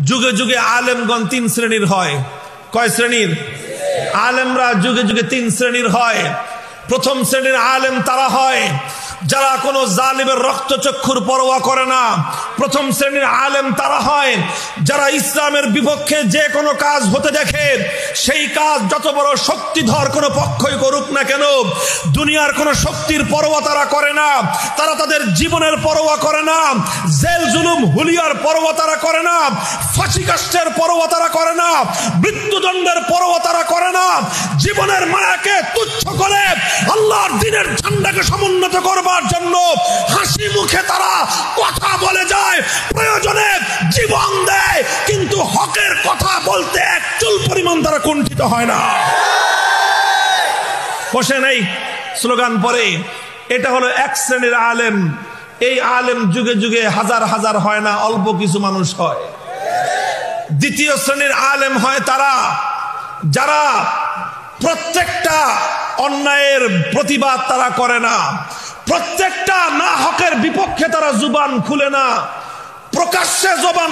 যুগে যুগে আলেমগণ তিন শ্রেণীর হয়। কয় শ্রেণীর? আলেমরা যুগে যুগে তিন শ্রেণীর হয়। প্রথম শ্রেণীর আলেম তারা হয় যারা কোনো জালিমের রক্তচক্ষুর পরোয়া করে না। প্রথম শ্রেণীর আলেম তারা হয় যারা ইসলামের বিপক্ষে যে কোনো কাজ হতে দেখে সেই কাজ যত বড় শক্তিধর কোনো পক্ষই করুক না কেন, দুনিয়ার কোনো শক্তির পরোয়া তারা করে না। তারা তাদের জীবনের পরোয়া করে না, জেল জুলুম হুলিয়ার পরোয়া তারা করে না, ফাঁসি কাষ্টের পরোয়া তারা করে না, মৃত্যুদণ্ডের পরোয়া তারা করে না। জীবনের মায়াকে তুচ্ছ করে আল্লাহর দ্বীনের ঝান্ডাকে সমুন্নত করবার জন্য হাসি মুখে তারা কথা বলে যায়, প্রয়োজনে জীবন দেয়, কিন্তু হকের কথা বলতে এক চুল পরিমাণ তারা কুণ্ঠিত হয় না। বসে নেই, স্লোগান পরে। এটা হলো এক শ্রেণীর আলেম। এই আলেম যুগে যুগে হাজার হাজার হয় না, অল্প কিছু মানুষ হয়। দ্বিতীয় শ্রেণীর আলেম হয় তারা যারা প্রত্যেকটা অন্যায়ের প্রতিবাদ তারা করে না, প্রত্যেকটা না হকের বিপক্ষে তারা জুবান খুলে না, প্রকাশ্যে জবান